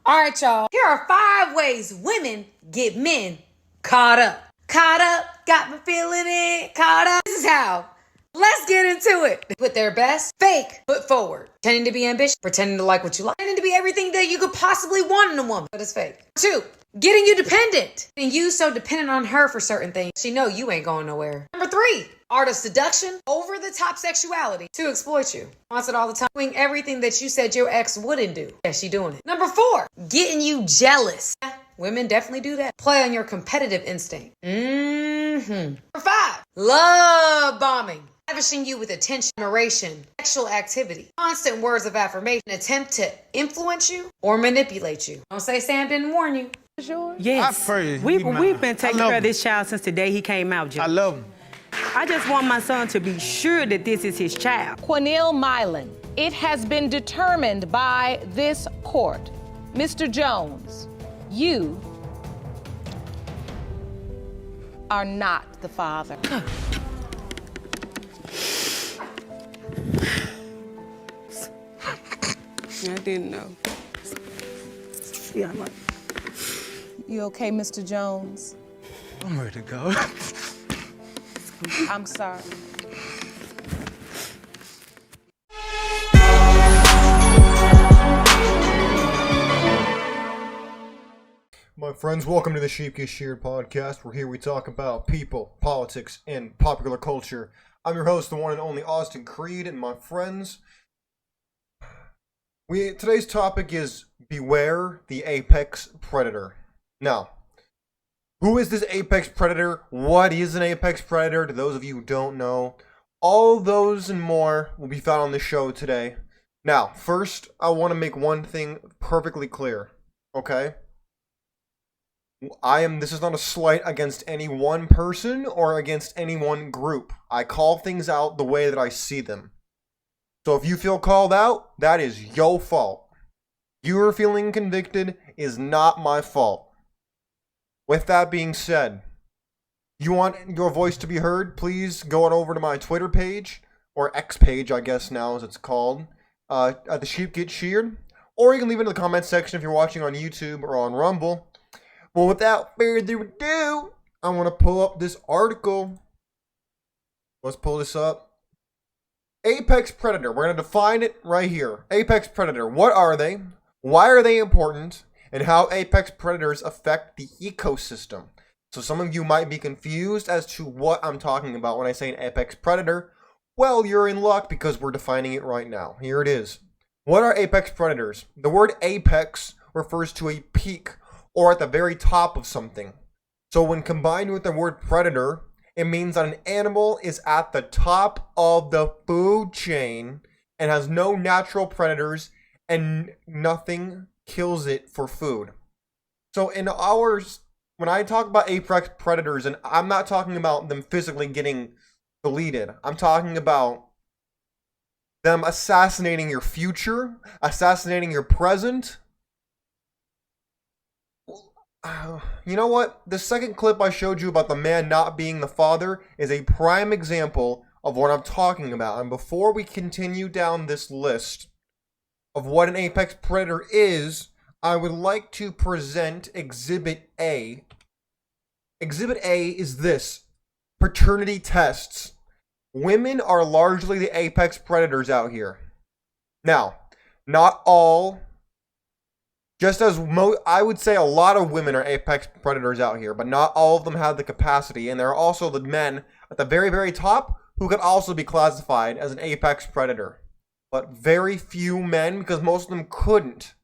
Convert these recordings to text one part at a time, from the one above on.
All right, y'all. Here are 5 ways women get men caught up. Caught up, got me feeling it, caught up. This is how. Let's get into it. They put their best fake foot forward. Pretending to be ambitious, pretending to like what you like, pretending to be everything that you could possibly want in a woman, but it's fake. 2, getting you dependent. Getting you so dependent on her for certain things, she know you ain't going nowhere. Number 3, art of seduction, over the top sexuality to exploit you. Wants it all the time. Doing everything that you said your ex wouldn't do. Yeah, she doing it. Number 4, getting you jealous. Women definitely do that. Play on your competitive instinct. Number 5, love bombing. Lavishing you with attention, admiration, sexual activity, constant words of affirmation, attempt to influence you or manipulate you. Don't say Sam didn't warn you. Sure. Yes, we've been taking care of this child since the day he came out, Joe. I love him. I just want my son to be sure that this is his child. Quanell Mylan, it has been determined by this court, Mr. Jones, you are not the father. I didn't know. Yeah, I'm right. You okay, Mr. Jones? I'm ready to go. I'm sorry. My friends, welcome to the Sheep Get Sheared Podcast, where here we talk about people, politics, and popular culture. I'm your host, the one and only Austin Creed, and my friends, today's topic is beware the apex predator. Now, who is this apex predator? What is an apex predator? To those of you who don't know, all those and more will be found on the show today. Now, first, I want to make one thing perfectly clear, okay? This is not a slight against any one person or against any one group. I call things out the way that I see them. So if you feel called out, that is your fault. You feeling convicted is not my fault. With that being said, you want your voice to be heard, please go on over to my Twitter page, or X page I guess now as it's called, at the Sheep Get Sheared, or you can leave it in the comment section if you're watching on YouTube or on Rumble. Well, without further ado, I want to pull up this article. Let's pull this up. Apex predator. We're going to define it right here. Apex predator. What are they? Why are they important? And how apex predators affect the ecosystem. So some of you might be confused as to what I'm talking about when I say an apex predator. Well, you're in luck because we're defining it right now. Here it is. What are apex predators? The word apex refers to a peak or at the very top of something. So when combined with the word predator, it means that an animal is at the top of the food chain and has no natural predators and nothing kills it for food. So when I talk about apex predators, and I'm not talking about them physically getting deleted, I'm talking about them assassinating your future, assassinating your present. You know what? The second clip I showed you about the man not being the father is a prime example of what I'm talking about. And before we continue down this list of what an apex predator is, I would like to present Exhibit A. Exhibit A is this: paternity tests. Women are largely the apex predators out here. Now, not all. Just as I would say a lot of women are apex predators out here, but not all of them have the capacity. And there are also the men at the very, very top who could also be classified as an apex predator. But very few men, because most of them couldn't.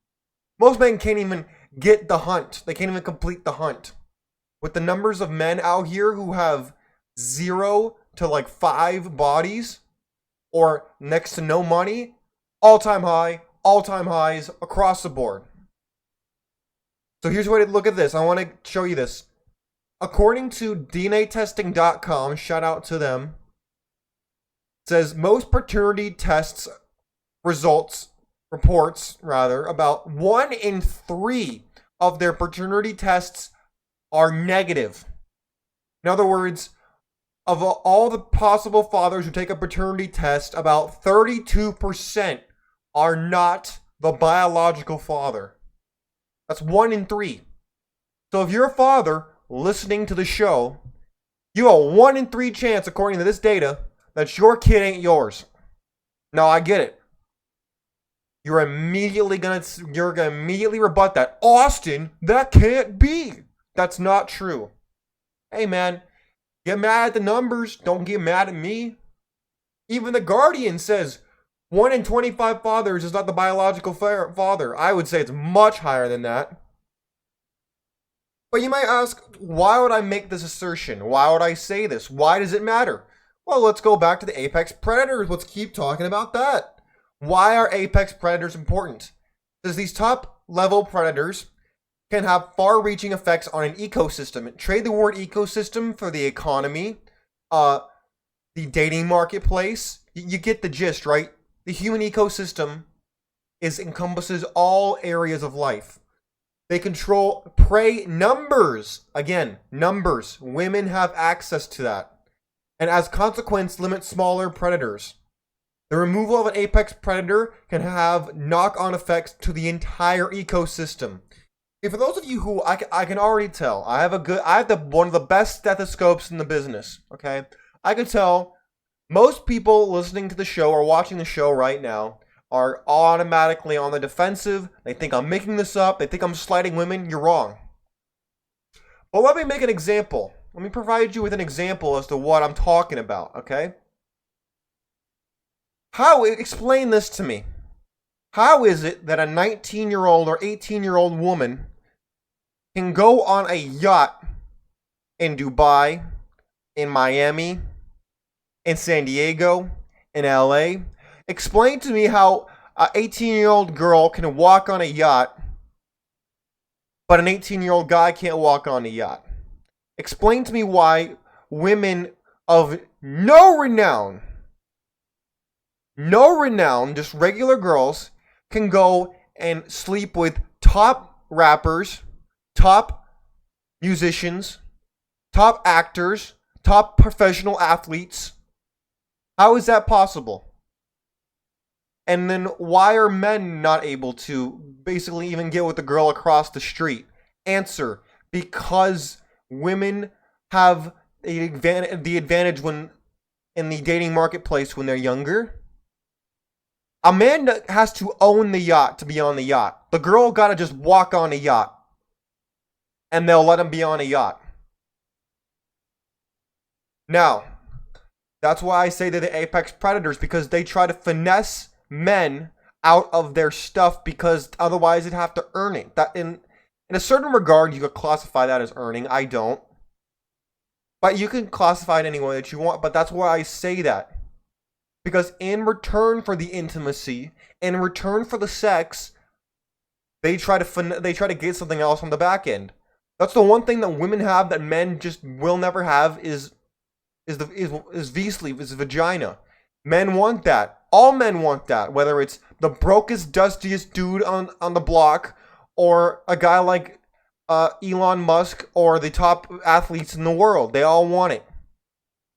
Most men can't even get the hunt. They can't even complete the hunt. With the numbers of men out here who have 0 to like 5 bodies or next to no money, all-time highs across the board. So here's a way to look at this. I want to show you this. According to DNAtesting.com, shout out to them, it says most paternity tests reports about 1 in 3 of their paternity tests are negative. In other words, of all the possible fathers who take a paternity test, about 32% are not the biological father. That's 1 in 3. So if you're a father listening to the show, you have a 1 in 3 chance, according to this data, that your kid ain't yours. Now, I get it. You're gonna immediately rebut that. Austin, that can't be. That's not true. Hey, man, get mad at the numbers. Don't get mad at me. Even The Guardian says 1 in 25 fathers is not the biological father. I would say it's much higher than that. But you might ask, why would I make this assertion? Why would I say this? Why does it matter? Well, let's go back to the apex predators. Let's keep talking about that. Why are apex predators important? Because these top level predators can have far-reaching effects on an ecosystem. Trade the word ecosystem for the economy, the dating marketplace. You get the gist, right? The human ecosystem encompasses all areas of life. They control prey numbers. Again, numbers. Women have access to that. And as consequence, limit smaller predators. The removal of an apex predator can have knock-on effects to the entire ecosystem. Okay, for those of you who I can already tell, I have one of the best stethoscopes in the business. Okay, I can tell most people listening to the show or watching the show right now are automatically on the defensive. They think I'm making this up. They think I'm slighting women. You're wrong. But let me make an example. Let me provide you with an example as to what I'm talking about, okay? Explain this to me. How is it that a 19-year-old or 18-year-old woman can go on a yacht in Dubai, in Miami, in San Diego, in LA? Explain to me how an 18-year-old girl can walk on a yacht, but an 18-year-old guy can't walk on a yacht. Explain to me why women of no renown, just regular girls, can go and sleep with top rappers, top musicians, top actors, top professional athletes. How is that possible? And then why are men not able to basically even get with the girl across the street? Answer, because women have the advantage when in the dating marketplace when they're younger. A man has to own the yacht to be on the yacht. The girl gotta just walk on a yacht. And they'll let him be on a yacht. Now, that's why I say they're the apex predators, because they try to finesse men out of their stuff, because otherwise they'd have to earn it. That in a certain regard, you could classify that as earning. I don't. But you can classify it any way that you want. But that's why I say that. Because in return for the intimacy, in return for the sex, they try to get something else on the back end. That's the one thing that women have that men just will never have is V-sleeve, is vagina. Men want that. All men want that. Whether it's the brokest, dustiest dude on the block, or a guy like Elon Musk, or the top athletes in the world. They all want it.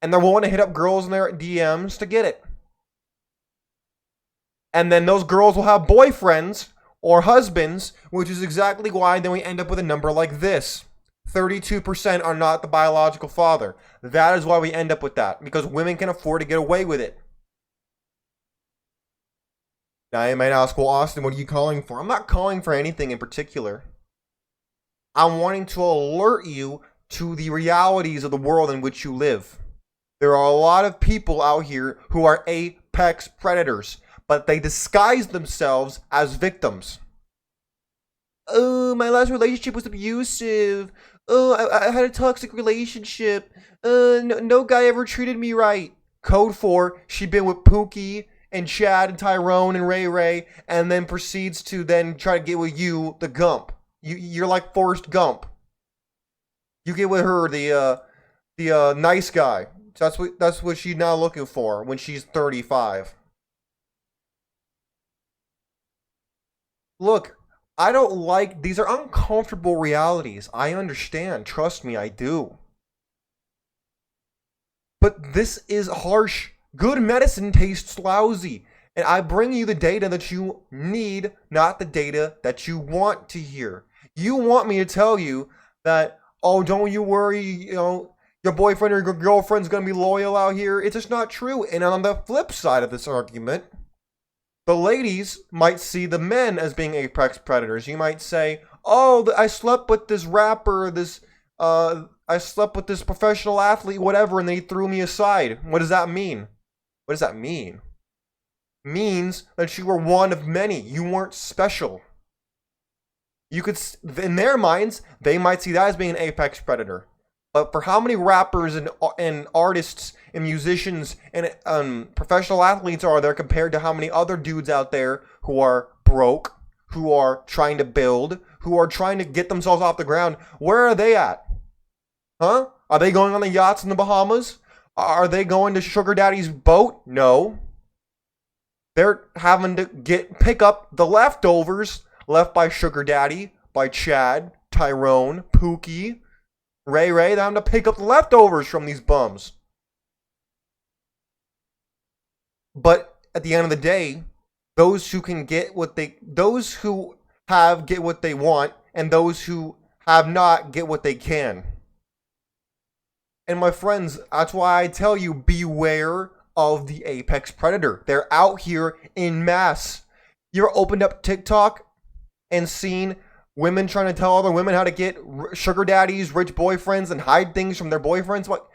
And they're willing to hit up girls in their DMs to get it. And then those girls will have boyfriends or husbands, which is exactly why then we end up with a number like this. 32% are not the biological father. That is why we end up with that, because women can afford to get away with it. Now you might ask, well, Austin, what are you calling for? I'm not calling for anything in particular. I'm wanting to alert you to the realities of the world in which you live. There are a lot of people out here who are apex predators, but they disguise themselves as victims. Oh, my last relationship was abusive. Oh, I had a toxic relationship. No guy ever treated me right. Code 4, she'd been with Pookie and Chad and Tyrone and Ray Ray, and then proceeds to then try to get with you, the Gump. You're like Forrest Gump. You get with her, the nice guy. That's what she's now looking for when she's 35. Look, I don't like, these are uncomfortable realities. I understand. Trust me, I do. But this is harsh. Good medicine tastes lousy. And I bring you the data that you need, not the data that you want to hear. You want me to tell you that, oh, don't you worry, your boyfriend or your girlfriend's going to be loyal out here. It's just not true. And on the flip side of this argument, the ladies might see the men as being apex predators. You might say, oh, I slept with this rapper, I slept with this professional athlete, whatever, and they threw me aside. What does that mean? What does that mean? Means that you were one of many. You weren't special. You could, in their minds, they might see that as being an apex predator. But for how many rappers and artists and musicians and professional athletes are there compared to how many other dudes out there who are broke, who are trying to build, who are trying to get themselves off the ground? Where are they at? Huh? Are they going on the yachts in the Bahamas? Are they going to Sugar Daddy's boat? No. They're having to pick up the leftovers left by Sugar Daddy, by Chad, Tyrone, Pookie, Ray. They're having to pick up the leftovers from these bums. But at the end of the day, those who get what they want, and those who have not get what they can. And my friends, that's why I tell you, beware of the apex predator. They're out here in mass. You ever opened up TikTok and seen women trying to tell other women how to get sugar daddies, rich boyfriends, and hide things from their boyfriends? What,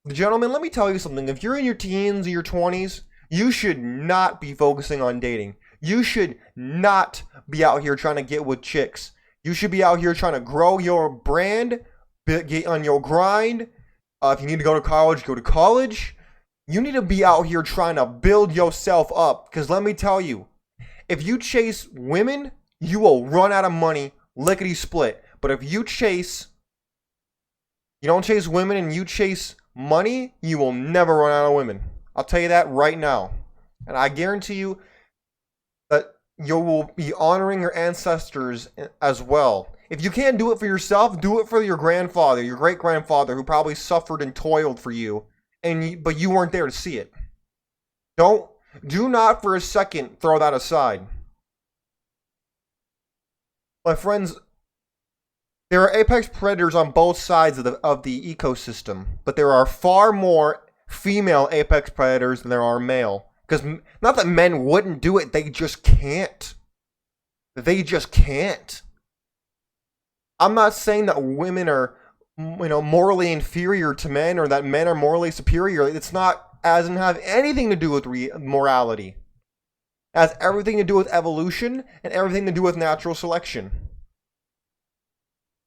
gentlemen, let me tell you something. If you're in your teens or your 20s, you should not be focusing on dating. You should not be out here trying to get with chicks. You should be out here trying to grow your brand, get on your grind. If you need to go to college, go to college. You need to be out here trying to build yourself up. Because let me tell you, if you chase women, you will run out of money, lickety split. But if you don't chase women and you chase money, you will never run out of women. I'll tell you that right now. And I guarantee you that you will be honoring your ancestors as well. If you can't do it for yourself, do it for your grandfather, your great-grandfather, who probably suffered and toiled for you, but you weren't there to see it. Do not for a second throw that aside. My friends, there are apex predators on both sides of the ecosystem, but there are far more female apex predators than there are male. Because not that men wouldn't do it, they just can't. They just can't. I'm not saying that women are, morally inferior to men or that men are morally superior. It's not, doesn't have anything to do with morality. It has everything to do with evolution and everything to do with natural selection.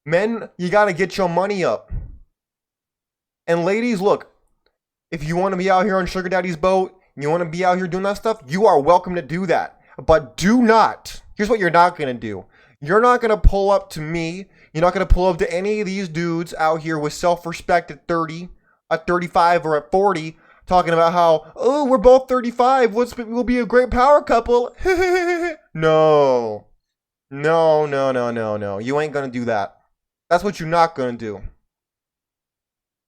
Men, you gotta get your money up. And ladies, look, if you want to be out here on Sugar Daddy's boat, you want to be out here doing that stuff, you are welcome to do that. But do not, here's what you're not going to do. You're not going to pull up to me. You're not going to pull up to any of these dudes out here with self-respect at 30, at 35, or at 40, talking about how, oh, we're both 35. We'll be a great power couple. No. No. You ain't going to do that. That's what you're not going to do.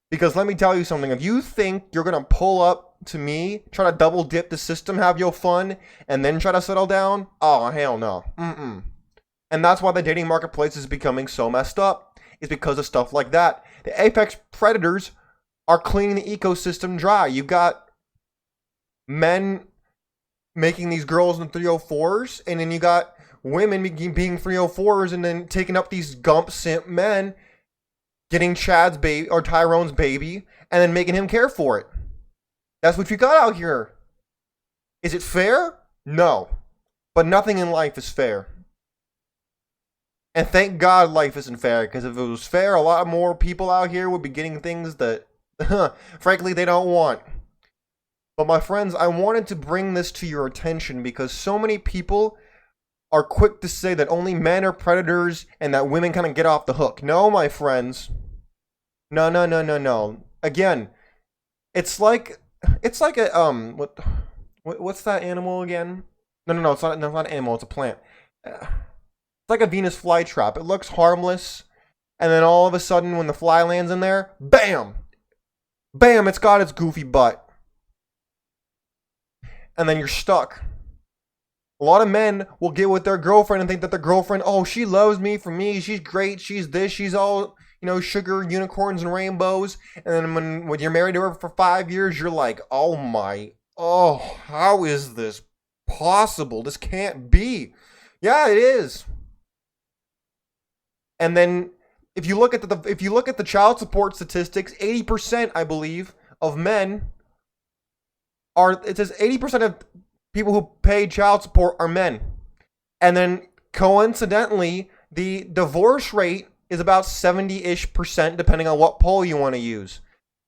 Because let me tell you something. If you think you're going to pull up to me, try to double dip the system, have your fun, and then try to settle down, oh, hell no. And that's why the dating marketplace is becoming so messed up. It's because of stuff like that. The apex predators are cleaning the ecosystem dry. You've got men making these girls in 304s, and then you got women being 304s and then taking up these gump simp men, getting Chad's baby or Tyrone's baby, and then making him care for it. That's what you got out here. Is it fair? No. But nothing in life is fair. And thank God life isn't fair, because if it was fair, a lot more people out here would be getting things that, frankly, they don't want. But my friends, I wanted to bring this to your attention because so many people are quick to say that only men are predators and that women kind of get off the hook. No, my friends. No. Again, it's like a what's that animal again? No, it's not an animal, it's a plant. It's like a Venus flytrap. It looks harmless, and then all of a sudden when the fly lands in there, bam! Bam, it's got its goofy butt. And then you're stuck. A lot of men will get with their girlfriend and think that their girlfriend, oh, she loves me for me. She's great. She's this. She's all, sugar, unicorns, and rainbows. And then when you're married to her for 5 years, you're like, oh, how is this possible? This can't be. Yeah, it is. And then if you look at the child support statistics, 80%, I believe, of men it says 80% of people who pay child support are men. And then coincidentally, the divorce rate is about 70-ish% depending on what poll you want to use.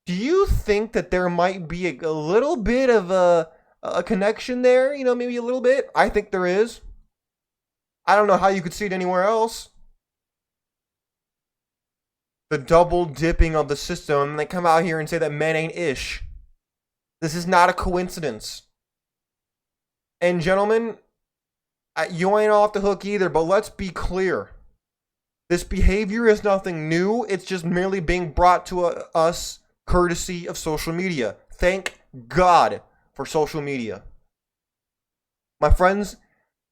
Do you think that there might be a little bit of a connection there? Maybe a little bit? I think there is. I don't know how you could see it anywhere else. The double dipping of the system, and they come out here and say that men ain't ish. This is not a coincidence. And gentlemen, you ain't off the hook either, but let's be clear. This behavior is nothing new. It's just merely being brought to us courtesy of social media. Thank God for social media. My friends,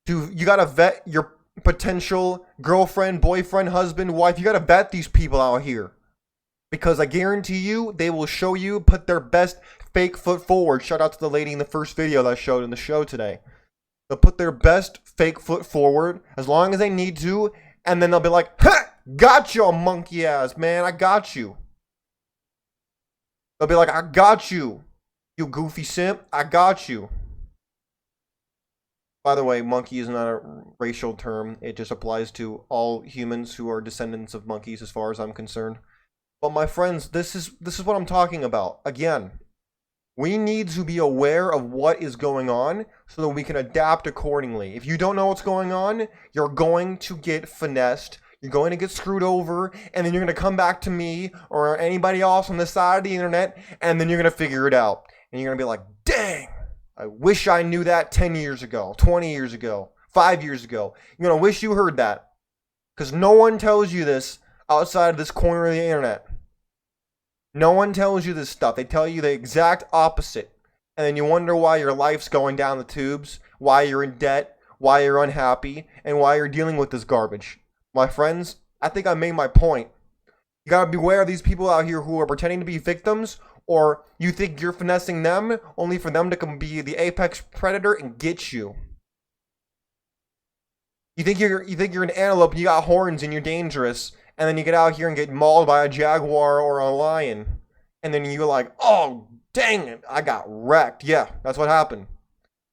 you gotta vet your potential girlfriend, boyfriend, husband, wife. You gotta vet these people out here. Because I guarantee you, they will show you, put their best fake foot forward. Shout out to the lady in the first video that I showed in the show today. They'll put their best fake foot forward as long as they need to. And then they'll be like, ha! Got you, monkey ass, man. I got you. They'll be like, I got you. You goofy simp. I got you. By the way, monkey is not a racial term. It just applies to all humans who are descendants of monkeys as far as I'm concerned. But my friends, this is what I'm talking about. Again, we need to be aware of what is going on so that we can adapt accordingly. If you don't know what's going on, you're going to get finessed. You're going to get screwed over, and then you're going to come back to me or anybody else on this side of the internet, and then you're going to figure it out. And you're going to be like, dang, I wish I knew that 10 years ago, 20 years ago, 5 years ago. You're going to wish you heard that. Because no one tells you this outside of this corner of the internet. No one tells you this stuff. They tell you the exact opposite. And then you wonder why your life's going down the tubes, why you're in debt, why you're unhappy, and why you're dealing with this garbage. My friends, I think I made my point. You gotta beware of these people out here who are pretending to be victims, or you think you're finessing them only for them to come be the apex predator and get you. You think you're an antelope and you got horns and you're dangerous, and then you get out here and get mauled by a jaguar or a lion, and then you're like, oh, dang it, I got wrecked. Yeah, that's what happened.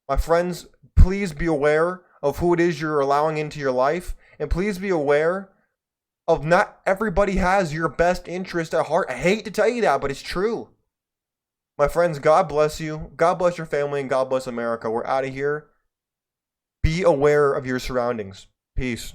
My friends, please be aware of who it is you're allowing into your life, and please be aware of not everybody has your best interest at heart. I hate to tell you that, but it's true. My friends, God bless you. God bless your family, and God bless America. We're out of here. Be aware of your surroundings. Peace.